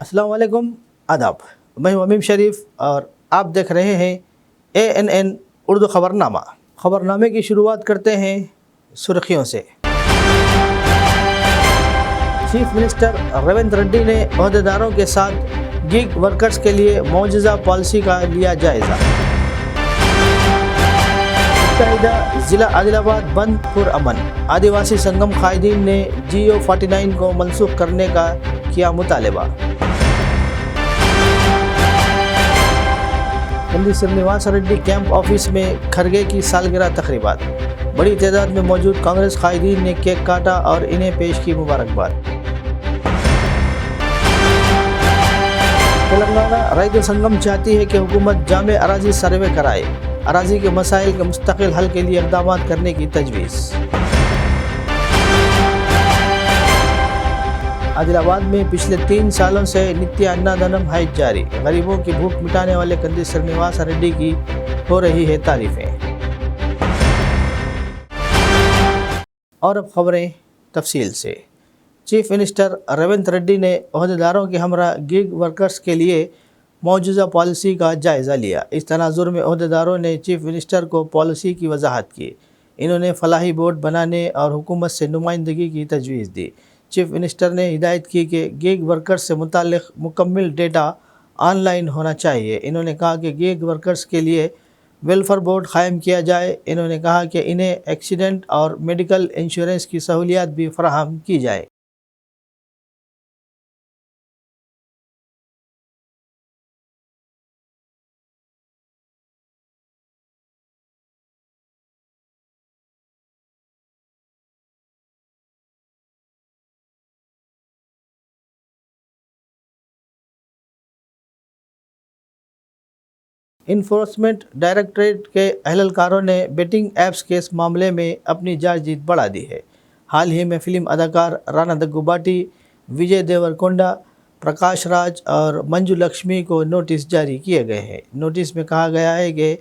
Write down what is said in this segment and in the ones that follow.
अस्सलाम वालेकुम, आदाब। मैं हूं अमीम शरीफ और आप देख रहे हैं ANN उर्दू ख़बरनामा। ख़बरनामे की शुरुआत करते हैं सुर्खियों से। चीफ मिनिस्टर रेवंत रेड्डी ने अहदेदारों के साथ गिग वर्कर्स के लिए मौजूदा पॉलिसी का लिया जायज़ा। मुत्तहिदा ज़िला आदिलाबाद बंद पुरअमन। आदिवासी संगम कायदीन ने GO 49 को मनसूख करने का किया मुतालबा। कंदी श्रीनिवास रेड्डी कैंप ऑफिस में खरगे की सालगिरह तकरीबात। बड़ी तादाद में मौजूद कांग्रेस कायदीन ने केक काटा और इन्हें पेश की मुबारकबाद। तेलंगाना रैतु संगम चाहती है कि हुकूमत जामे अराजी सर्वे कराए। अराजी के मसाइल के मुस्तकिल हल के लिए इक़दाम करने की तजवीज़। आदिलाबाद में पिछले 3 सालों से नित्य अन्नादानम हाइज जारी। गरीबों की भूख मिटाने वाले कंदी श्रीनिवास रेड्डी की हो रही है तारीफें। और अब खबरें तफसील से। चीफ मिनिस्टर रेवंत रेड्डी ने अहदेदारों के हमरा गिग वर्कर्स के लिए मौजूदा पॉलिसी का जायज़ा लिया। इस तनाजुर में अहदेदारों ने चीफ मिनिस्टर को पॉलिसी की वजाहत की। इन्होंने फलाही बोर्ड बनाने और हुकूमत से नुमाइंदगी की तजवीज़ दी। चीफ मिनिस्टर ने हिदायत की कि गिग वर्कर्स से मुताल्लिक़ मुकम्मल डेटा ऑनलाइन होना चाहिए। इन्होंने कहा कि गिग वर्कर्स के लिए वेलफेयर बोर्ड क़ायम किया जाए। इन्होंने कहा कि इन्हें एक्सीडेंट और मेडिकल इंश्योरेंस की सहूलियात भी फराहम की जाए। इन्फोर्समेंट डायरेक्टरेट के अहलकारों ने बेटिंग ऐप्स केस मामले में अपनी जांच जीत बढ़ा दी है। हाल ही में फिल्म अदाकार राणा दग्गुबाटी, विजय देवरकोंडा, प्रकाश राज और मंजू लक्ष्मी को नोटिस जारी किए गए हैं। नोटिस में कहा गया है कि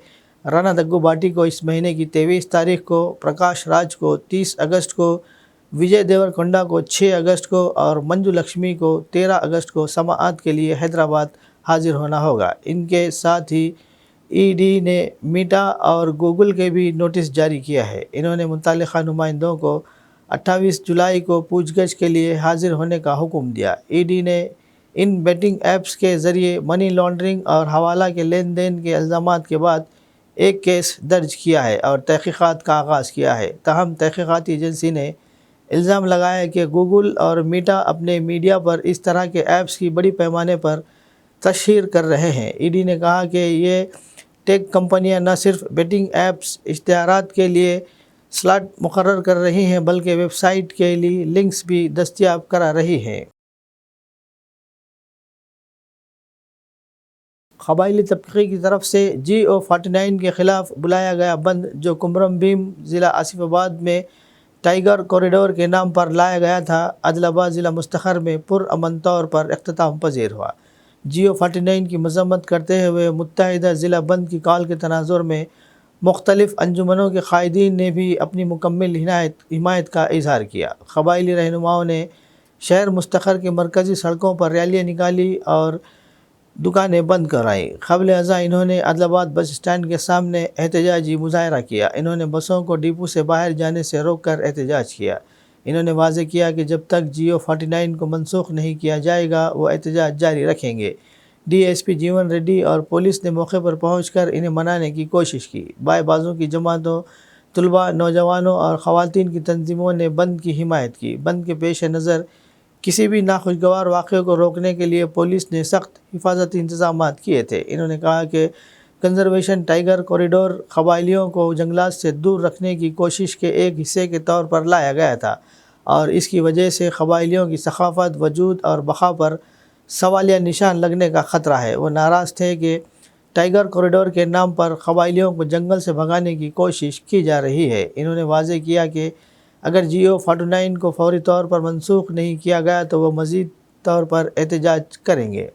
राणा दग्गुबाटी को इस महीने की 23 तारीख को, प्रकाश राज को 30 अगस्त को, विजय देवरकोंडा को 6 अगस्त को और मंजू लक्ष्मी को 13 अगस्त को समाअत के लिए हैदराबाद हाजिर होना होगा। इनके साथ ही ED ने मीटा और गूगल के भी नोटिस जारी किया है। इन्होंने मुतल्लिक़ा नुमाइंदों को 28 जुलाई को पूछगछ के लिए हाजिर होने का हुक्म दिया। ED ने इन बेटिंग ऐप्स के ज़रिए मनी लॉन्ड्रिंग और हवाला के लेन देन के इल्ज़ामात के बाद एक केस दर्ज किया है और तहक़ीक़ात का आगाज़ किया है। ताहम तहक़ीक़ाती एजेंसी ने इल्ज़ाम लगाया कि गूगल और मीटा अपने मीडिया पर इस तरह के ऐप्स की बड़ी पैमाने पर तशहीर कर रहे हैं। ED ने कहा कि ये टेक कंपनियां न सिर्फ बेटिंग ऐप्स इश्तिहारात के लिए स्लॉट मुकर्रर कर रही हैं बल्कि वेबसाइट के लिए लिंक्स भी दस्तयाब करा रही हैं। क़बाइली तबक़े की तरफ से GO 49 के ख़िलाफ़ बुलाया गया बंद, जो कुमरम भीम ज़िला आसिफ़ाबाद में टाइगर कॉरिडोर के नाम पर लाया गया था, आदिलाबाद ज़िला मुस्तखर में पुरअमन तौर पर इख्तिताम पज़ीर हुआ। GO 49 की मज़म्मत करते हुए मुत्तहिदा ज़िला बंद की कॉल के तनाज़ुर में मुख्तलिफ़ अंजुमनों के कायदीन ने भी अपनी मुकम्मल हिमायत का इज़हार किया। क़बाइली रहनुमाओं ने शहर मुस्तखर की मरकज़ी सड़कों पर रैलियाँ निकाली और दुकानें बंद कराईं। क़ब्ल अज़ा इन्होंने आदिलाबाद बस स्टैंड के सामने एहतजाजी मुज़ाहरा किया। इन्होंने बसों को डिपो से बाहर जाने से रोक कर एहतजाज किया। इन्होंने वाज़े किया कि जब तक GO 49 को मनसूख नहीं किया जाएगा वो एहतजाज जारी रखेंगे। DSP जीवन रेड्डी और पुलिस ने मौके पर पहुंचकर इन्हें मनाने की कोशिश की। बाएं बाजू की जमातों, तुलबा, नौजवानों और ख़वातीन की तंजीमों ने बंद की हिमायत की। बंद के पेश नज़र किसी भी नाखुशगवार वाक़े को रोकने के लिए पुलिस ने सख्त हिफाजती इंतज़ामात किए थे। इन्होंने कहा कि कंजर्वेशन टाइगर कॉरिडोर क़बाइलियों को जंगलात से दूर रखने की कोशिश के एक हिस्से के तौर पर लाया गया था और इसकी वजह से क़बाइलियों की सक़ाफ़त, वजूद और बक़ा पर सवालिया निशान लगने का ख़तरा है। वो नाराज़ थे कि टाइगर कॉरिडोर के नाम पर क़बाइलियों को जंगल से भगाने की कोशिश की जा रही है। इन्होंने वाज़े किया कि अगर GO 49 को फ़ौरी तौर पर मनसूख नहीं किया गया तो वो मज़ीद तौर पर एहतजाज करेंगे।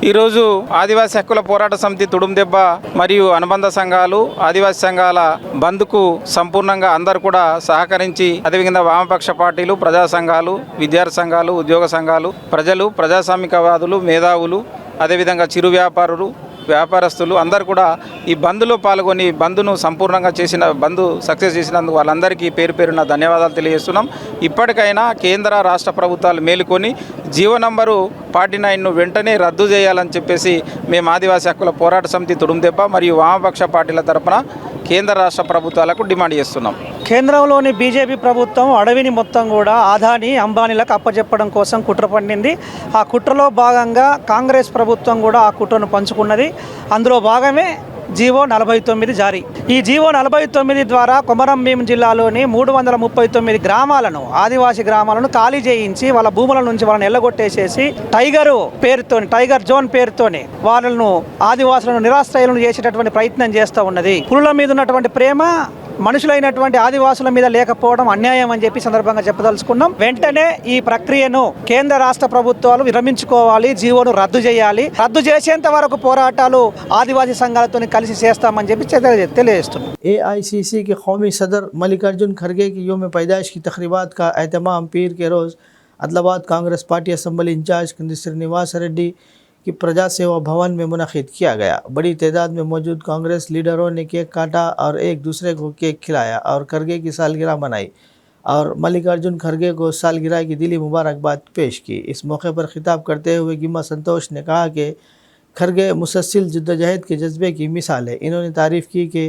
ఈరోజు ఆదివాసీ హక్కుల పోరాట సమితి తుడుందెబ్బ మరియు అనుబంధ సంఘాలు ఆదివాసీ సంఘాల బంద్కు సంపూర్ణంగా అందరూ కూడా సహకరించి అదేవిధంగా వామపక్ష పార్టీలు ప్రజా సంఘాలు విద్యార్థి సంఘాలు ఉద్యోగ సంఘాలు ప్రజలు ప్రజాస్వామికవాదులు మేధావులు అదేవిధంగా చిరు వ్యాపారస్తులు అందరూ కూడా ఈ బంద్లో పాల్గొని బంద్ను సంపూర్ణంగా బంద్ సక్సెస్ చేసినందుకు వాళ్ళందరికీ పేరు పేరున ధన్యవాదాలు తెలియజేస్తున్నాం. ఇప్పటికైనా కేంద్ర రాష్ట్ర ప్రభుత్వాలు మేలుకొని జీవో నంబరు 49ను వెంటనే రద్దు చేయాలని చెప్పేసి మేము ఆదివాసీ హక్కుల పోరాట సమితి తుడుందెబ్బ మరియు వామపక్ష పార్టీల తరపున కేంద్ర రాష్ట్ర ప్రభుత్వాలకు డిమాండ్ చేస్తున్నాం. కేంద్రంలోని బీజేపీ ప్రభుత్వం అడవిని మొత్తం కూడా ఆదాని అంబానీలకు అప్పచెప్పడం కోసం కుట్ర పన్నింది. ఆ కుట్రలో భాగంగా కాంగ్రెస్ ప్రభుత్వం కూడా ఆ కుట్రను పంచుకున్నది. అందులో భాగమే జీవో 49 జారీ. ఈ జీవో 49 ద్వారా కొమరం భీం జిల్లాలోని 339 గ్రామాలను ఆదివాసీ గ్రామాలను ఖాళీ చేయించి వాళ్ళ భూముల నుంచి వాళ్ళని ఎల్లగొట్టేసేసి టైగర్ జోన్ పేరుతోని వాళ్ళను ఆదివాసులను నిరాశ్రయాలను చేసేటటువంటి ప్రయత్నం చేస్తూ ఉన్నది. పులుల మీద ఉన్నటువంటి ప్రేమ మనుషులైనటువంటి ఆదివాసుల మీద లేకపోవడం అన్యాయం అని చెప్పి సందర్భంగా చెప్పదలుచుకున్నాం. వెంటనే ఈ ప్రక్రియను కేంద్ర రాష్ట్ర ప్రభుత్వాలు విరమించుకోవాలి, జీవోను రద్దు చేయాలి. రద్దు చేసేంత వరకు పోరాటాలు ఆదివాసీ సంఘాలతో కలిసి చేస్తామని చెప్పి తెలియజేస్తున్నాం. AICC के कौमी सदर मल्लिकार्जुन खड़गे की योम पैदाइश की तकरीबात का एहतमाम पीर के रोज़ Adilabad Congress party assembly incharge Srinivas Reddy की प्रजा सेवा भवन में मुनक़िद किया गया। बड़ी तादाद में मौजूद कांग्रेस लीडरों ने केक काटा और एक दूसरे को केक खिलाया और खड़गे की सालगिरह मनाई और मल्लिकार्जुन खड़गे को सालगिरह की दिली मुबारकबाद पेश की। इस मौके पर खिताब करते हुए गिम्मा संतोष ने कहा कि खड़गे मुसलसल जद्दोजहद के जज्बे की मिसाल है। इन्होंने तारीफ़ की कि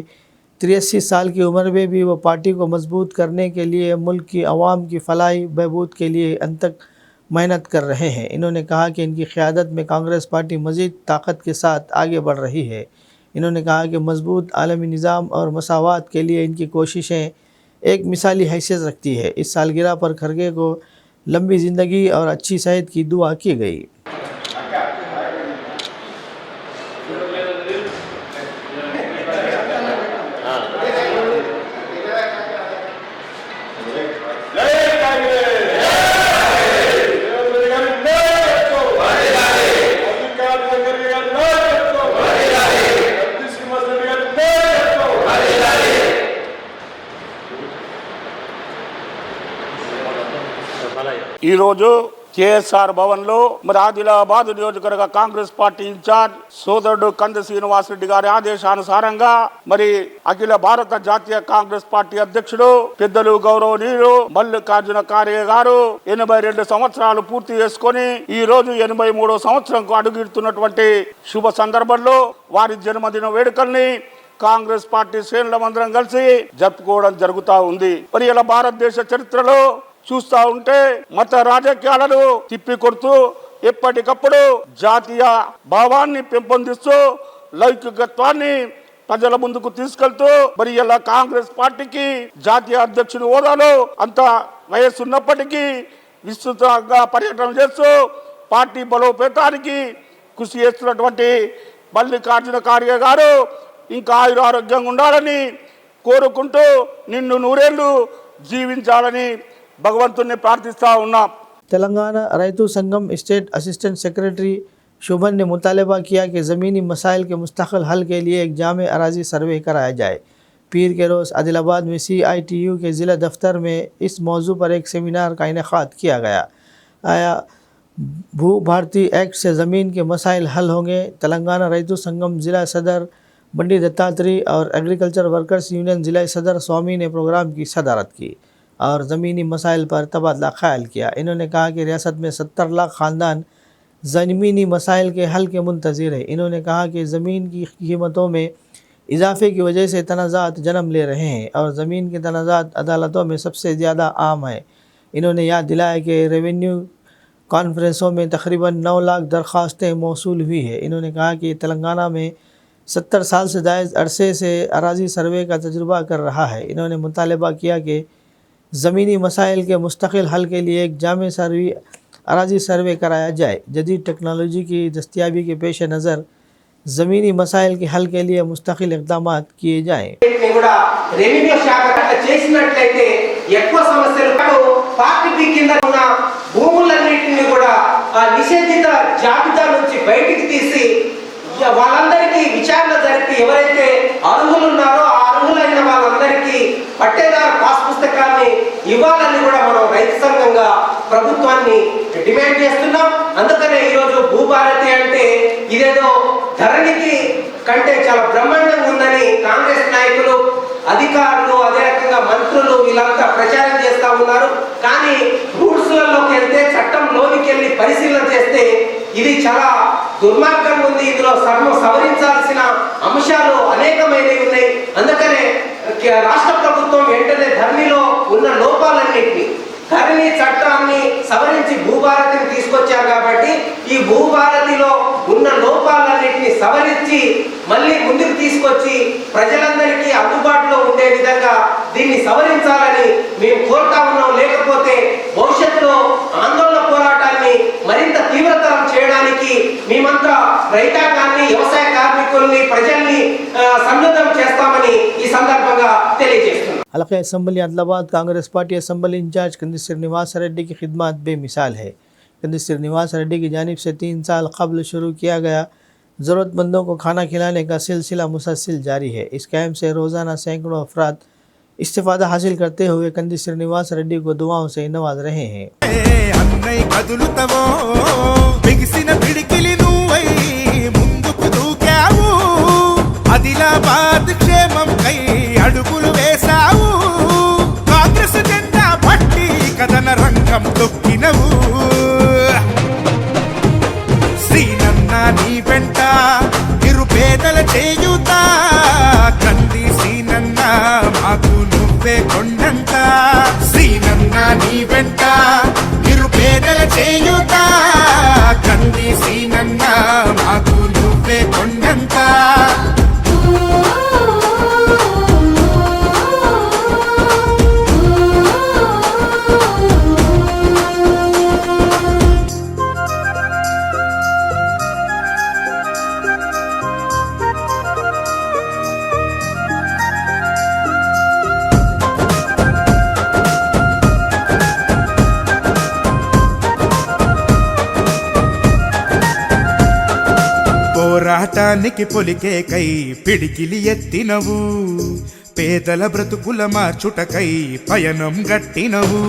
83 साल की उम्र में भी वो पार्टी को मजबूत करने के लिए मुल्क की आवाम की फलाही बहबूद के लिए अनतक मेहनत कर रहे हैं। इन्होंने कहा कि इनकी क़यादत में कांग्रेस पार्टी मज़ीद ताकत के साथ आगे बढ़ रही है। इन्होंने कहा कि मजबूत आलमी निज़ाम और मसावात के लिए इनकी कोशिशें एक मिसाली हैसियत रखती है। इस सालगिरह पर खड़गे को लंबी ज़िंदगी और अच्छी सेहत की दुआ की गई। ఈరోజు కేఎస్ఆర్ భవన్లో మరి ఆదిలాబాద్ నియోజకవర్గ కాంగ్రెస్ పార్టీ ఇన్ఛార్జ్ సోదరుడు కంది శ్రీనివాస్ రెడ్డి గారి ఆదేశానుసారంగా మరి అఖిల భారత జాతీయ కాంగ్రెస్ పార్టీ అధ్యక్షుడు పెద్దలు గౌరవనీయులు మల్లికార్జున ఖార్గే గారు 82 సంవత్సరాలు పూర్తి చేసుకొని ఈ రోజు 83వ సంవత్సరంకు అడుగుతున్నటువంటి శుభ సందర్భంలో వారి జన్మదిన వేడుకల్ని కాంగ్రెస్ పార్టీ శ్రేణులందరం కలిసి జరుపుకోవడం జరుగుతూ ఉంది. మరి ఇలా భారతదేశ చరిత్రలో చూస్తూ ఉంటే మత రాజకీయాలను తిప్పికొడుతూ ఎప్పటికప్పుడు జాతీయ భావాన్ని పెంపొందిస్తూ లౌకికత్వాన్ని ప్రజల ముందుకు తీసుకెళ్తూ మరి ఇలా కాంగ్రెస్ పార్టీకి జాతీయ అధ్యక్షుడి హోదాలో అంత వయస్సు ఉన్నప్పటికీ విస్తృతంగా పర్యటన చేస్తూ పార్టీ బలోపేతానికి కృషి చేస్తున్నటువంటి మల్లికార్జున ఖార్గే గారు ఇంకా ఆయురారోగ్యంగా ఉండాలని కోరుకుంటూ నిన్ను నూరేళ్లు జీవించాలని भगवंतुने प्रार्थिस्ता उन्ना। तेलंगाना रैतु संगम स्टेट असिस्टेंट सेक्रेटरी शोभन ने मुतालबा किया कि ज़मीनी मसाइल के मुस्तक़िल हल के लिए एक जामे अराजी सर्वे कराया जाए। पीर के रोज़ आदिलाबाद में CITU के ज़िला दफ्तर में इस मौजू पर एक सेमिनार का इनेकाद किया गया। आया भू भारती एक्ट से ज़मीन के मसाइल हल होंगे? तेलंगाना रैतु संगम ज़िला सदर बंडी दत्तात्रेय और एग्रीकल्चर वर्कर्स यूनियन ज़िला सदर स्वामी ने प्रोग्राम की सदारत की और ज़मीनी मसाइल पर तबादला ख्याल किया। इन्होंने कहा कि रियासत में 70 लाख ख़ानदान ज़मीनी मसाइल के हल के मुंतज़िर है। इन्होंने कहा कि ज़मीन की कीमतों में इजाफ़े की वजह से तनाज़ात जन्म ले रहे हैं और ज़मीन के तनाज़ात अदालतों में सबसे ज़्यादा आम है। इन्होंने याद दिलाया कि रेवेन्यू कॉन्फ्रेंसों में तकरीबन 9 लाख दरख्वास्तें मौसूल हुई है। इन्होंने कहा कि तेलंगाना में 70 साल से ज़ायद अरसे से अराजी सर्वे का तजुर्बा कर रहा है। इन्होंने मुतालबा किया कि ज़मीनी मसाइल के मुस्तक़िल हल के लिए एक जामे अराजी सर्वे कराया जाए। जदीद टेक्नोलॉजी की दस्तियाबी के पेश नज़र ज़मीनी मसाइल के हल के लिए मुस्तक़िल इक़दाम किए जाएँ। రెవెన్యూ శాఖ చేసినట్లయితే ఎక్కువ సమస్యలు పార్టీ కింద ఉన్న భూములన్నింటినీ కూడా ఆ నిషేధిత జాబితా నుంచి బయటికి తీసి వాళ్ళందరికీ విచారణ జరిపి ఎవరైతే అర్హులు ఉన్నారో ఆ అర్హులైన వాళ్ళందరికీ పట్టేదారు పాస్ పుస్తకాన్ని ఇవ్వాలని కూడా మనం రైతు సంఘంగా ప్రభుత్వాన్ని డిమాండ్ చేస్తున్నాం. అందుకనే ఈరోజు భూభారతి అంటే ఇదేదో ధరణికి కంటే చాలా బ్రహ్మాండంగా ఉందని కాంగ్రెస్ నాయకులు, అధికారులు, అదే రకంగా మంత్రులు వీళ్ళంతా ప్రచారం చేస్తా ఉన్నారు. కానీ రూల్స్లలోకి వెళ్తే, చట్టంలోనికి వెళ్ళి పరిశీలన చేస్తే ఇది చాలా దుర్మార్గంగా ఉంది. ఇందులో సవరించాల్సిన అంశాలు అనేకమైనవి ఉన్నాయి. అందుకనే రాష్ట్ర ప్రభుత్వం వెంటనే ధరణిలో ఉన్న లోపాలన్నింటినీ, ధరణి చట్టాన్ని సవరించి భూభారతిని తీసుకొచ్చారు కాబట్టి ఈ భూభారతిలో ఉన్న లోపాలన్నింటినీ సవరించి మళ్ళీ ముందుకు తీసుకొచ్చి ప్రజలందరికీ అందుబాటులో ఉండే విధంగా దీన్ని సవరించాలని మేము కోరుతా ఉన్నాం. లేకపోతే భవిష్యత్తులో ఆందోళన పోరాటాన్ని మరింత తీవ్రతరం చేయడానికి మేమంతా రైతాంగాన్ని, వ్యవసాయ కార్మికుల్ని, ప్రజల్ని సన్నద్ధం చేస్తామని ఈ సందర్భంగా తెలియజేస్తున్నాం. हल्का assembly Adilabad Congress party assembly incharge Kandi Srinivas Reddy की खिदमत बेमिसाल है। कंदी श्रीनिवास रेड्डी की जानिब से 3 साल कबल शुरू किया गया ज़रूरतमंदों को खाना खिलाने का सिलसिला मुसलसल जारी है। इस कैम्प से रोज़ाना सैकड़ों अफराद इस्तिफ़ादा हासिल करते हुए कंदी श्रीनिवास रेड्डी को दुआओं से नवाज रहे हैं। ఆదిలాబాద్ క్షేమం కై అడుగులు వేసావు, కాంగ్రెస్ జెండా పట్టి కథన రంగం తొక్కినవు. శ్రీనన్న నీ వెంట నిరుపేదల చేయుత, కంది శ్రీనన్న మాకు నువ్వే కొండంత. శ్రీనన్న నీ వెంట నిరుపేదల చేయుత, కంది శ్రీనన్న మాకు నువ్వే కొండంత. పోరాటానికి పొలికే కై పిడికిలి ఎత్తినవు, పేదల బ్రతుకుల మార్చుటకై పయనం గట్టినవు.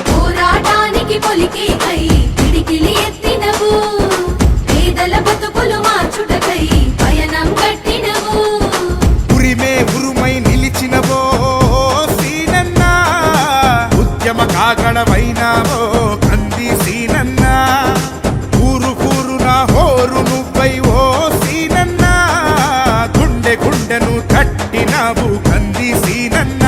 పోరాటానికి పొలికే కై పిడికిలి ఎత్తినవు, పేదల బ్రతుకులు మార్చుటకై పయనం గట్టినవు. ఉరిమే ఉరుమై నిలిచినవో సీనన్న, ఉద్యమ కాగడవైనావో కంది సీనన్న. ఊరు ఊరున హోరు నువ్వై ఓ సీనన్న, గుండె గుండెను తట్టినావు కంది సీనన్న.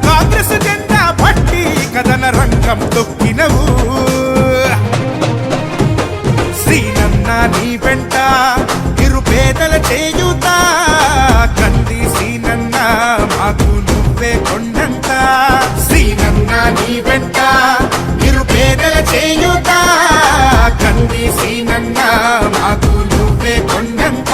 కాంగ్రెస్ జెండా పట్టి కథన రంగం తొక్కినవు. సీనన్న నీ వెంట నిరుపేదల చేయుత, కంది సీనన్న మాకు నువ్వే కొండంత. సీనన్న నీ వెంట నిరుపేదల చేయుత, కంది సీనన్న మాకు నువ్వే కొండంత.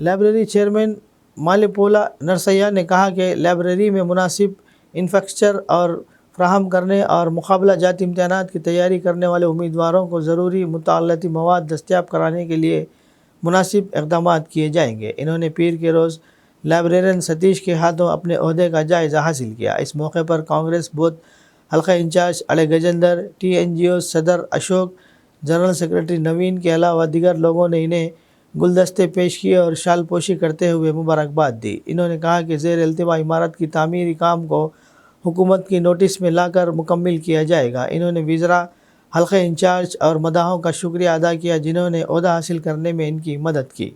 लाइब्रेरी चेयरमैन मालीपोला नरसैया ने कहा कि लाइब्रेरी में मुनासिब इंफ्रास्ट्रक्चर और फ्राहम करने और मुकाबला जाती इम्तहानात की तैयारी करने वाले उम्मीदवारों को ज़रूरी मुताल्लती मवाद दस्तियाब कराने के लिए मुनासिब इक़दाम किए जाएंगे। इन्होंने पीर के रोज़ लाइब्रेरियन सतीश के हाथों अपने ओहदे का जायज़ा हासिल किया। इस मौके पर कांग्रेस बूथ हल्का इंचार्ज अले गजेंद्र, TNGO सदर अशोक, जनरल सेक्रेटरी नवीन के अलावा दीगर लोगों ने इन्हें गुलदस्ते पेश किए और शाल पोशी करते हुए मुबारकबाद दी। इन्होंने कहा कि ज़ेर इल्तिवा इमारत की तामीरी काम को हुकूमत की नोटिस में लाकर मुकम्मल किया जाएगा। इन्होंने विज़रा, हल्का इंचार्ज और मदाहों का शुक्रिया अदा किया जिन्होंने ओहदा हासिल करने में इनकी मदद की।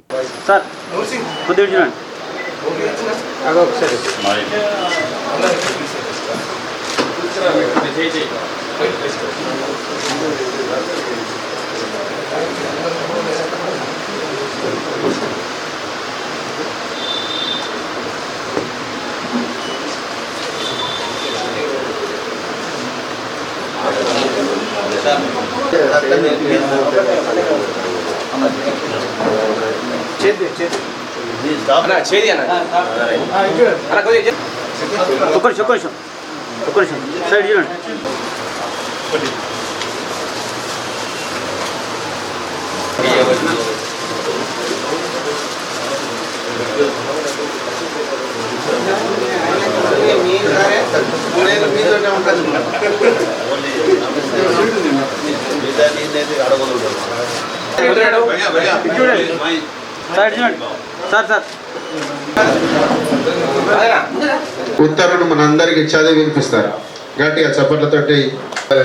ఉత్తర్వులు మనందరికి చదివి వినిపిస్తారు. గట్టిగా చప్పట్లతోటి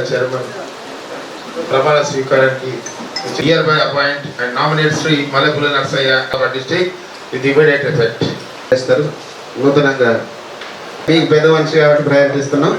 చైర్మన్ ప్రమాణ స్వీకారానికి hereby appoint and nominate Shri Mallepula Narsaiah our district with immediate effect చేస్తారు. నూతనంగా మీకు పెద్ద మనిషి కాబట్టి ప్రయత్నిస్తున్నాం.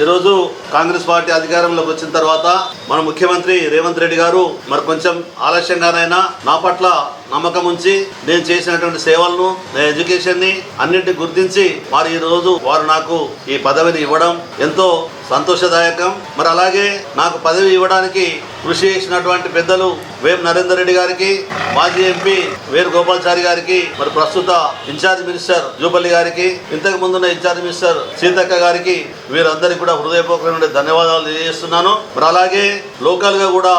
ఈరోజు కాంగ్రెస్ పార్టీ అధికారంలోకి వచ్చిన తర్వాత మన ముఖ్యమంత్రి రేవంత్ రెడ్డి గారు మరి కొంచెం ఆలస్యంగానైనా నా పట్ల నమ్మకం ఉంచి నేను చేసినటువంటి సేవలను నా ఎడ్యుకేషన్ని అన్నింటినీ గుర్తించి మరి ఈరోజు వారు నాకు ఈ పదవిని ఇవ్వడం ఎంతో సంతోషదాయకం. మరి అలాగే నాకు పదవి ఇవ్వడానికి కృషి చేసినటువంటి పెద్దలు వేం నరేందర్ రెడ్డి గారికి, మాజీ ఎంపీ వేణుగోపాల్చారి గారికి, మరి ప్రస్తుత ఇన్ఛార్జ్ మినిస్టర్ జూపల్లి గారికి, ఇంతకు ముందున్న ఇన్ఛార్జ్ మినిస్టర్ సీతక్క గారికి, వీరందరికీ కూడా హృదయపూర్వకమైన ధన్యవాదాలు తెలియజేస్తున్నాను. మరి అలాగే లోకల్గా కూడా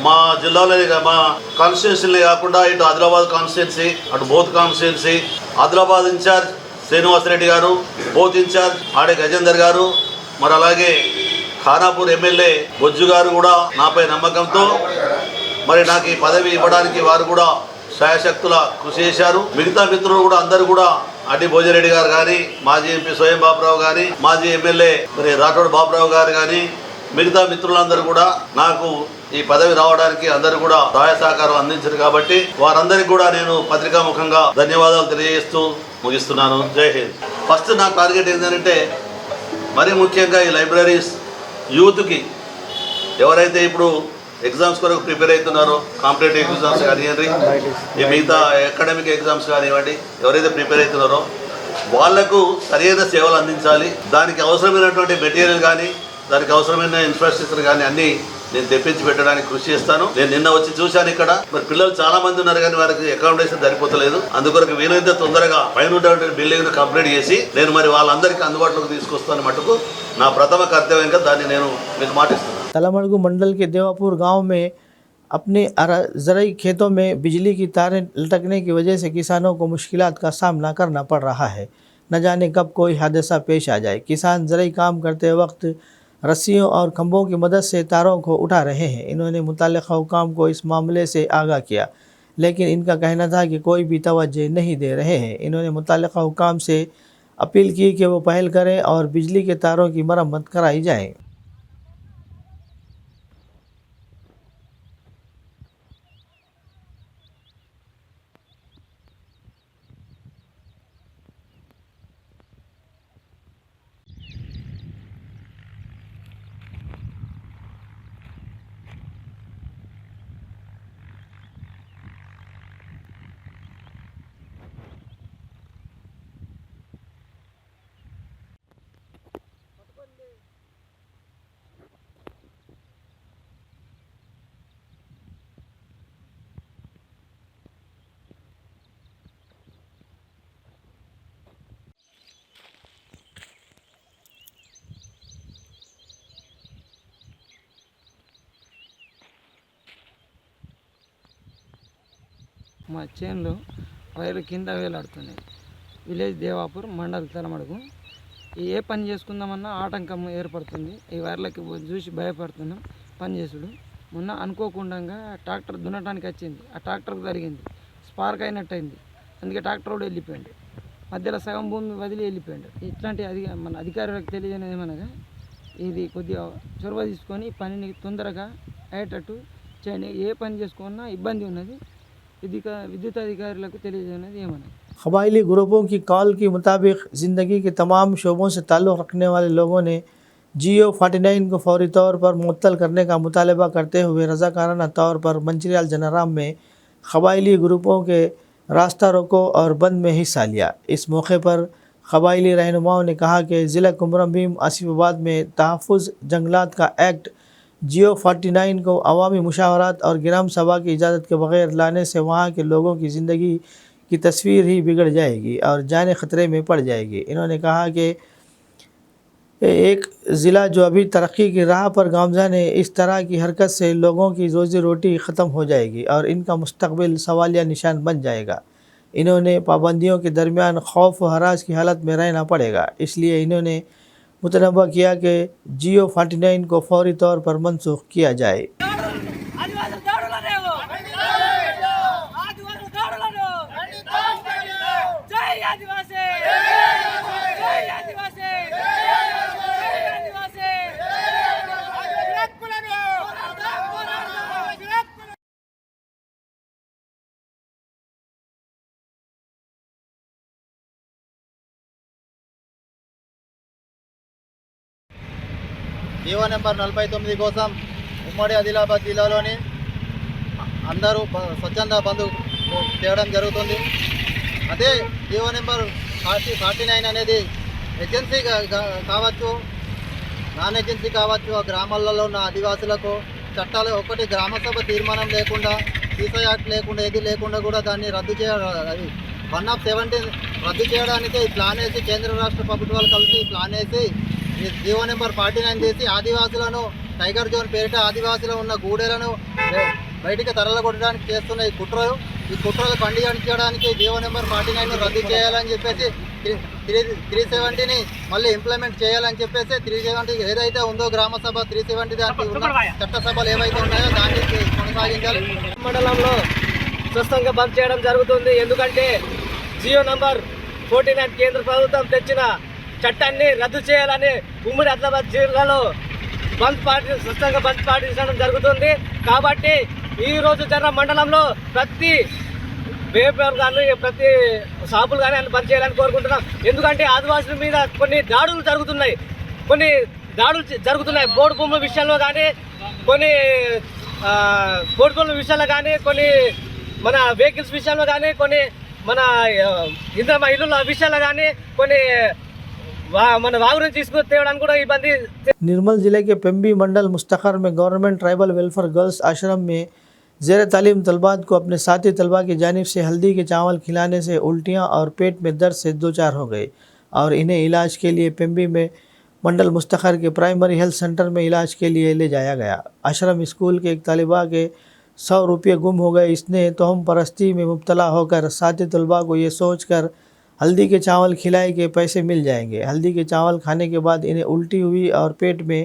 మా జిల్లాలో మా కాన్స్టిట్యున్సీలే కాకుండా ఇటు ఆదిలాబాద్ కాన్స్టిట్యున్సీ, అటు బోత్ కాన్స్టిట్యున్సీ, ఆదిలాబాద్ ఇన్ఛార్జ్ శ్రీనివాసరెడ్డి గారు, బోత్ ఇన్ఛార్జ్ ఆడే గజేందర్ గారు, మరి అలాగే ఖానాపూర్ ఎమ్మెల్యే బొజ్జు గారు కూడా నాపై నమ్మకంతో మరి నాకు ఈ పదవి ఇవ్వడానికి వారు కూడా శాయశక్తుల కృషి చేశారు. మిగతా మిత్రులు కూడా అందరూ కూడా అడ్డి భోజరెడ్డి గారు కానీ, మాజీ ఎంపీ స్వయం బాబురావు కానీ, మాజీ ఎమ్మెల్యే మరి రాఠోడ్ బాబురావు గారు కానీ, మిగతా మిత్రులందరూ కూడా నాకు ఈ పదవి రావడానికి అందరూ కూడా సహాయ సహకారం అందించారు. కాబట్టి వారందరికీ కూడా నేను పత్రికాముఖంగా ధన్యవాదాలు తెలియజేస్తూ ముగిస్తున్నాను. జై హింద్. ఫస్ట్ నా టార్గెట్ ఏంటంటే మరీ ముఖ్యంగా ఈ లైబ్రరీస్ యూత్కి ఎవరైతే ఇప్పుడు ఎగ్జామ్స్ కొరకు ప్రిపేర్ అవుతున్నారో, కాంపిటేటివ్ ఎగ్జామ్స్ కానివ్వండి, ఈ మిగతా అకాడమిక్ ఎగ్జామ్స్ కానివ్వండి, ఎవరైతే ప్రిపేర్ అవుతున్నారో వాళ్లకు సరైన సేవలు అందించాలి. దానికి అవసరమైనటువంటి మెటీరియల్ కానీ, దానికి అవసరమైన ఇన్ఫ్రాస్ట్రక్చర్ కానీ అన్నీ నేను తెప్పించి పెట్టడానికి కృషి చేస్తాను. నేను నిన్న వచ్చి చూశాను ఇక్కడ మరి పిల్లలు చాలా మంది ఉన్నారు కానీ వారికి అకామిడేషన్ సరిపోతలేదు. అందుకొరకు వీలైతే తొందరగా పైన బిల్డింగ్ కంప్లీట్ చేసి నేను మరి వాళ్ళందరికీ అందుబాటులోకి తీసుకొస్తాను మటుకు నా ప్రథమ కర్తవ్యంగా దాన్ని నేను మీకు మాటిస్తున్నాను. तलामड़गु मंडल के देवापुर गांव में अपने ज़राई खेतों में बिजली की तारें लटकने की वजह से किसानों को मुश्किलात का सामना करना पड़ रहा है। न जाने कब कोई हादसा पेश आ जाए। किसान ज़राई काम करते वक्त रस्सियों और खंभों की मदद से तारों को उठा रहे हैं। इन्होंने मुताल्लिक़ा हुकाम को इस मामले से आगाह किया, लेकिन इनका कहना था कि कोई भी तवज्जो नहीं दे रहे हैं। इन्होंने मुताल्लिक़ा हुकाम से अपील की कि वो पहल करें और बिजली के तारों की मरम्मत कराई जाए। మా చేనులో వైర్లు కింద వేలాడుతున్నాయి. విలేజ్ దేవాపూర్, మండల్ తలమడుగు. ఏ పని చేసుకుందామన్నా ఆటంకం ఏర్పడుతుంది. ఈ వైర్లకి చూసి భయపడుతున్నాం పని చేసుడు. మొన్న అనుకోకుండా ట్రాక్టర్ దున్నటానికి వచ్చింది, ఆ ట్రాక్టర్కి జరిగింది, స్పార్క్ అయినట్టు అయింది. అందుకే ట్రాక్టర్ కూడా వెళ్ళిపోయాడు, మధ్యలో సగం భూమి వదిలి వెళ్ళిపోయాడు. ఇట్లాంటి మన అధికారులకు తెలియజేయడం ఏమనగా ఇది కొద్దిగా చొరవ తీసుకొని పనిని తొందరగా అయ్యేటట్టు చేయండి. ఏ పని చేసుకున్నా ఇబ్బంది ఉన్నది, विद्युत अधिकारियों को తెలియజేయడం ఏమన్నా. कबायली ग्रुपों की कॉल के मुताबिक ज़िंदगी के तमाम शोबों से ताल्लुक़ रखने वाले लोगों ने GO 49 को फौरी तौर पर मुअत्तल करने का मुतालबा करते हुए रज़ाकाराना तौर पर मंचिरियाल जनाराम में कबायली ग्रुपों के रास्ता रोको और बंद में हिस्सा लिया। इस मौके पर कबायली रहनुमाओं ने कहा कि ज़िला कुमरम भीम आसिफाबाद में तहफ़्फ़ुज़ जंगलात का एक्ट जियो 49 को अवामी मुशावरत और ग्राम सभा की इजाज़त के बगैर लाने से वहाँ के लोगों की ज़िंदगी की तस्वीर ही बिगड़ जाएगी और जान ख़तरे में पड़ जाएगी। इन्होंने कहा कि एक ज़िला जो अभी तरक्की की राह पर गामज़न है, इस तरह की हरकत से लोगों की रोज़ी रोटी ख़त्म हो जाएगी और इनका मुस्तकबिल सवालिया निशान बन जाएगा। इन्होंने पाबंदियों के दरमियान खौफ व हरास की हालत में रहना पड़ेगा, इसलिए इन्होंने मुतनबा किया कि जियो 49 को फौरी तौर पर मनसूख किया जाए। జీవో నెంబర్ 49 కోసం ఉమ్మడి ఆదిలాబాద్ జిల్లాలోని అందరూ స్వచ్ఛంద బంధు చేయడం జరుగుతుంది. అదే జీవో నెంబర్ 49 అనేది ఏజెన్సీ కావచ్చు, నాన్ ఏజెన్సీ కావచ్చు, ఆ గ్రామాలలో ఉన్న ఆదివాసులకు చట్టాలు ఒకటి గ్రామసభ తీర్మానం లేకుండా, సీసీ యాక్ట్ లేకుండా, ఏది లేకుండా కూడా దాన్ని రద్దు చేయడం, అది 1/17 రద్దు చేయడానికి ప్లాన్ వేసి కేంద్ర రాష్ట్ర ప్రభుత్వాలు కలిసి ప్లాన్ వేసి ఈ జీవో నెంబర్ 49 చేసి ఆదివాసులను టైగర్ జోన్ పేరిట ఆదివాసులు ఉన్న గూడెలను బయటికి తరలగొట్టడానికి చేస్తున్న ఈ కుట్రలు ఖండించడానికి జీవో నెంబర్ 49 రద్దు చేయాలని చెప్పేసి 370ని మళ్ళీ ఇంప్లిమెంట్ చేయాలని చెప్పేసి 370 ఏదైతే ఉందో గ్రామ సభ 370 దానికి ఉన్న చట్టసభలు ఏవైతే ఉన్నాయో దాన్ని కొనసాగించాలి. మండలంలో స్పష్టంగా బంద్ చేయడం జరుగుతుంది. ఎందుకంటే జియో నంబర్ 49 కేంద్ర ప్రభుత్వం తెచ్చిన చట్టాన్ని రద్దు చేయాలని ఉమ్మడి ఆదిలాబాద్ జిల్లాలో స్పష్టంగా బంద్ పాటించడం జరుగుతుంది. కాబట్టి ఈరోజు జర్ర మండలంలో ప్రతి పేపర్ కానీ ప్రతి షాపులు కానీ అన్ని బంద్ చేయాలని కోరుకుంటున్నాం. ఎందుకంటే ఆదివాసుల మీద కొన్ని దాడులు జరుగుతున్నాయి, బోర్డు భూముల విషయంలో కానీ, కొన్ని బోర్డు భూముల విషయంలో కానీ, కొన్ని మన వెహికల్స్ విషయంలో కానీ, కొన్ని మన ఇంద్రమ ఇల్లుల విషయాల్లో కానీ, కొన్ని మన వాగును తీసుకుతేవడానికి కూడా ఇబ్బంది. निर्मल ज़िले के पेम्बी मंडल मुस्तखर में गवर्नमेंट ट्राइबल वेलफेयर गर्ल्स आश्रम में ज़ेर तालीम तलबात को अपने साथी तलबा की जानिब से हल्दी के चावल खिलाने से उल्टियाँ और पेट में दर्द से दो चार हो गए और इन्हें इलाज के लिए पेम्बी में मंडल मुस्तखर के प्राइमरी हेल्थ सेंटर में इलाज के लिए ले जाया गया। आश्रम स्कूल के एक तालिबा के 100 रुपये गुम हो गए। इसने तोहम परस्ती में मुब्तला होकर साथी तलबा को ये सोच कर हल्दी के चावल खिलाए के पैसे मिल जाएंगे। हल्दी के चावल खाने के बाद इन्हें उल्टी हुई और पेट में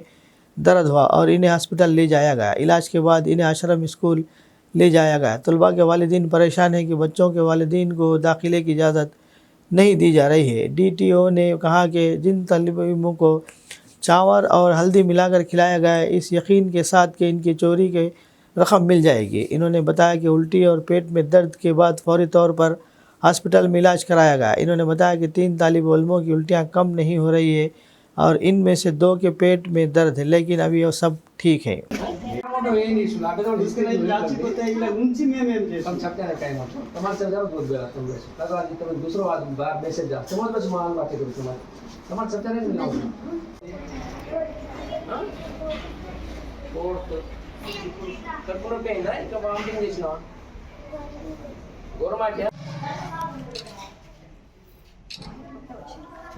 दर्द हुआ और इन्हें हॉस्पिटल ले जाया गया। इलाज के बाद इन्हें आश्रम स्कूल ले जाया गया। तलबा के वालिदीन परेशान हैं कि बच्चों के वालिदीन को दाखिले की इजाज़त नहीं दी जा रही है। DTO ने कहा कि जिन तलबों को चावल और हल्दी मिलाकर खिलाया गया है, इस यकीन के साथ कि इनकी चोरी के रकम मिल जाएगी। इन्होंने बताया कि उल्टी और पेट में दर्द के बाद फौरी तौर पर हॉस्पिटल में इलाज कराया गया। इन्होंने बताया कि 3 तालिब इल्मों की उल्टियाँ कम नहीं हो रही है और इनमें से 2 के पेट में दर्द है, लेकिन अभी वो सब ठीक है।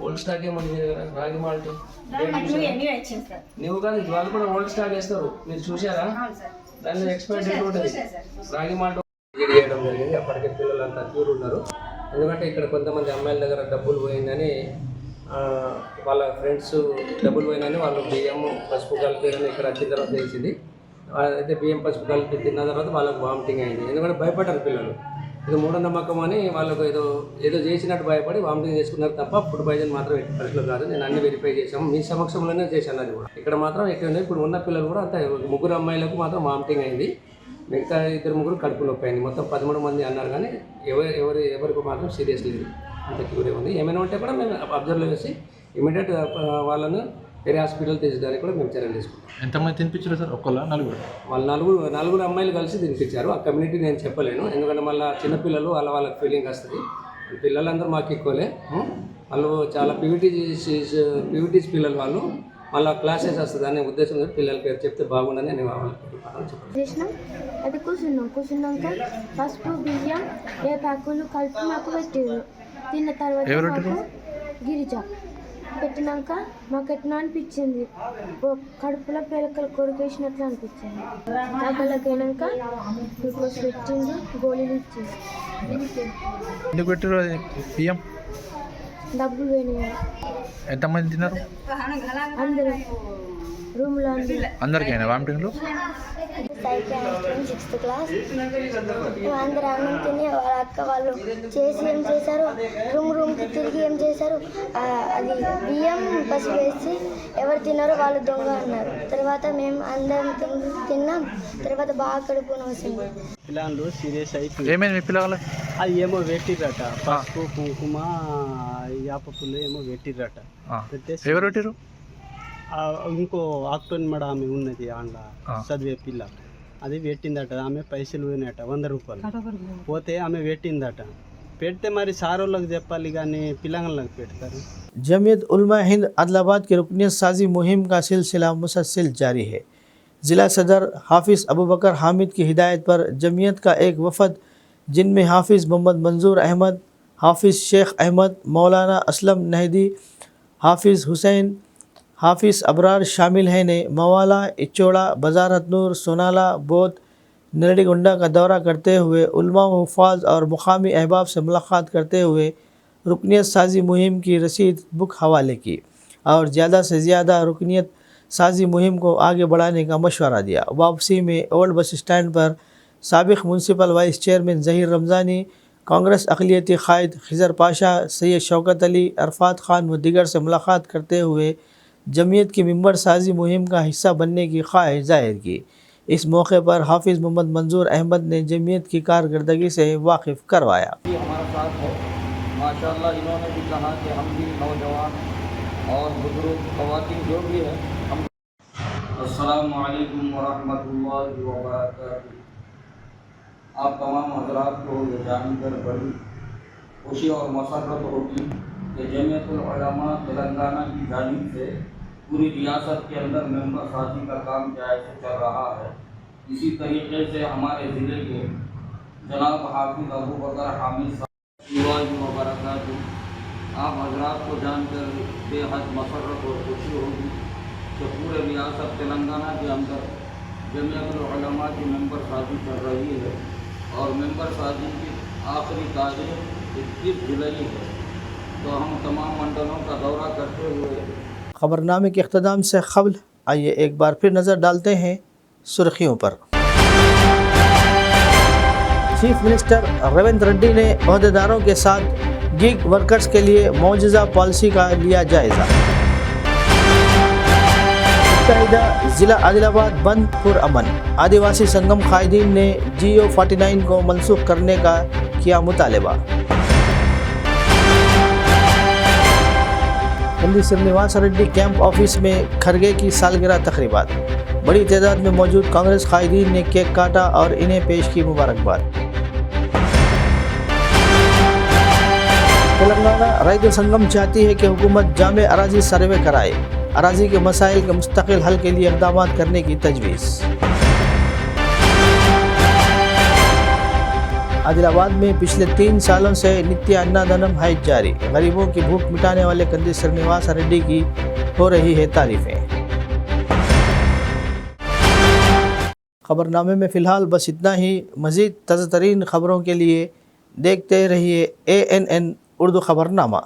ఓల్డ్ స్టాక్ ఏమని రాగి మాల్ట్ నువ్వు కాదు, వాళ్ళు కూడా ఓల్డ్ స్టాక్ వేస్తారు, మీరు చూసారా? దానిలో ఎక్స్పైరీ డేట్ ఉంటుంది. రాగి మాల్ట్ చేయడం జరిగింది. అప్పటికే పిల్లలంతా క్యూర్ ఉన్నారు. ఎందుకంటే ఇక్కడ కొంతమంది అమ్మాయిల దగ్గర డబ్బులు పోయిందని, వాళ్ళ ఫ్రెండ్స్ డబ్బులు పోయిందని వాళ్ళు బియ్యం పసుపు కలిపి ఇక్కడ వచ్చిన తర్వాత తెలిసింది. అయితే బియ్యం పసుపు కలిపి తిన్న తర్వాత వాళ్ళకి వామిటింగ్ అయింది. ఎందుకంటే భయపడ్డారు పిల్లలు. ఇది మూఢనమ్మకం అని వాళ్ళకు ఏదో చేసినట్టు భయపడి వామిటింగ్ చేసుకున్నారు తప్ప ఫుడ్ పాయిజన్ మాత్రం ఎట్టి పరిస్థితులు కాదు. నేను అన్ని వెరిఫై చేశాము, మీ సమక్షంలోనే చేశాను. అది కూడా ఇక్కడ మాత్రం ఎక్కువ ఇప్పుడు ఉన్న పిల్లలు కూడా అంత 3 అమ్మాయిలకు మాత్రం వామిటింగ్ అయింది. మిగతా 2-3 కడుపు నొప్పి అయింది. మొత్తం 13 మంది అన్నారు, కానీ ఎవరికి మాత్రం సీరియస్ లేదు, అంత క్యూరే ఉంది. ఏమైనా ఉంటే కూడా మేము అబ్జర్వ్ చేసి ఇమీడియట్ వాళ్ళను వేరే హాస్పిటల్ తీసుకోవడానికి కూడా మేము చర్యలు తీసుకుంటాం. ఎంతమంది తినిపించారు సార్? నలుగురు. వాళ్ళు నలుగురు అమ్మాయిలు కలిసి తినిపించారు. ఆ కమ్యూనిటీ నేను చెప్పలేను, ఎందుకంటే మళ్ళీ చిన్నపిల్లలు వాళ్ళకి ఫీలింగ్ వస్తుంది. పిల్లలందరూ మాకు ఎక్కువలే, వాళ్ళు చాలా పీవీటీస్ పిల్లలు వాళ్ళు, మళ్ళీ క్లాసెస్ వస్తుంది అనే ఉద్దేశంతో పిల్లల పేరు చెప్తే బాగుండని నేను చేసినాం. అది కూర్చున్నాక పసుపు బియ్యం వేపాకులు కలిపి మాకు పెట్టారు. తిన్న తర్వాత మాకు గిరిజ పెట్టినాక మాకు ఎట్లా అనిపించింది, కడుపులో పేలకలు కొరికేసినట్లు అనిపించింది. దగ్గరలోకి గ్లూకోజ్ పెట్టింది, గోళీలు ఇచ్చింది. ఎందుకు పెట్టారు బియ్యం? డబ్బులు పోయినాయి. ఎంతమంది తిన్నారు? అందరూ రూమ్లో అందరికైనా వామిటింగ్లు? 6th క్లాస్ అందరూ అన్నం తిని వాళ్ళ అక్క వాళ్ళు చేసి ఏం చేశారు, రూమ్కి తిరిగి ఏం చేశారు, అది బియ్యం పసుపు వేసి ఎవరు తిన్నారో వాళ్ళు దొంగ అన్నారు. తర్వాత మేము అందరం తిన్నాం. తర్వాత బాగా కడుపు నొస్తుంది. పిల్లలు సీరియస్ అయిపోయి ఏమైంది మీ పిల్లలు? అది ఏమో పెట్టిర్రట, పసుపు కుంకుమ యాప పుల్లు ఏమో పెట్టిర్రట. ఎవరు పెట్టిరు? ఇంకో ఆక్టోన్ మడ ఆమె ఉన్నది అందులో చదివే పిల్ల, అది పెట్టిందట. ఆమె పైసలు పోయినట 100 రూపాయలు పోతే ఆమె పెట్టిందట. పెడితే మరి సారోళ్ళకి చెప్పాలి కానీ పిల్లలకు పెడతారు. जमीयत उलमा हिंद आदिलाबाद की रुकनियत साजी मुहिम का सिलसिला मुसलसल जारी है। ज़िला सदर हाफिज़ अबू बकर हामिद की हिदायत पर जमीयत का एक वफद, जिनमें हाफिज़ मोहम्मद मंजूर अहमद, हाफिज़ शेख अहमद, मौलाना असलम नहदी, हाफिज़ हुसैन, हाफिज़ अबरार शामिल हैं, ने मवाला, इचोड़ा, बजारत नूर, सोनाला, बोध, नरड़ीगुंडा का दौरा करते हुए उलमा व हुफ़ाज़ और मुकामी अहबाब से मुलाक़ात करते हुए रुकनियत साजी मुहिम की रसीद बुक हवाले की और ज़्यादा से ज़्यादा रुकनियत साजी मुहिम को आगे बढ़ाने का मशवरा दिया। वापसी में ओल्ड बस स्टैंड पर साबिक़ municipal vice chairman Zaheer Ramzani, Congress अक़लियती क़ायद खिज़र पाशा, सैयद शौकत अली, अरफात ख़ान व दीगर से मुलाक़ात करते हुए जमीयत की मेंबर साजी मुहिम का हिस्सा बनने की ख्वाहिश ज़ाहिर की। इस मौके पर हाफिज़ मोहम्मद मंजूर अहमद ने जमीयत की कारकर्दगी से वाकिफ़ करवाया। हमारे साथ है माशाअल्लाह। इन्होंने भी कहा कि हम भी नौजवान और बुजुर्ग ख़वातीन जो भी है हम। अस्सलामु अलैकुम वरहमतुल्लाहि वबरकातुहू। आप तमाम हज़रात को ये जानकर बड़ी खुशी और मसरत होगी कि जमीयतुल उलमा तेलंगाना की जानिब से पूरी रियासत के अंदर मेंबर साजी का काम जायज़ चल रहा है। इसी तरीके से हमारे ज़िले के जनाब हाफिज़ अबू बकर हामिद वबरकातुहू, आप हज़रात को जानकर बेहद मसरत और खुशी होगी कि पूरे रियासत तेलंगाना के अंदर जमीयतुल उलमा की मेंबर साजी चल रही है और मेंबर साजी की आखिरी तारीख 21 जुलाई है। तो हम तमाम मंडलों का दौरा करते हुए ख़बरनामे के इख्तिताम से क़ब्ल आइए एक बार फिर नज़र डालते हैं सुर्खियों पर। चीफ मिनिस्टर रेवंत रेड्डी ने अहदेदारों के साथ गिग वर्कर्स के लिए मौजूदा पॉलिसी का लिया जायज़ा। मुत्तहिदा ज़िला आदिलाबाद बंद पुरअमन। आदिवासी संगम कायदीन ने GO 49 को मनसूख करने का किया मुतालबा। कंदी श्रीनिवास रेड्डी कैंप ऑफिस में खरगे की सालगिरह तकरीबात। बड़ी तादाद में मौजूद कांग्रेस कायदीन ने केक काटा और इन्हें पेश की मुबारकबाद। तेलंगाना रैत संगम चाहती है कि हुकूमत जामे अराजी सर्वे कराए। अराजी के मसाइल के मुस्तकिल हल के लिए इक़दाम करने की तजवीज़। आदिलाबाद में पिछले 3 सालों से नित्य अन्नादानम हाइक जारी। गरीबों की भूख मिटाने वाले कंदी श्रीनिवास रेड्डी की हो रही है तारीफें। खबरनामे में फ़िलहाल बस इतना ही। मज़ीद ताज़ा तरीन खबरों के लिए देखते रहिए ANN उर्दू खबरनामा।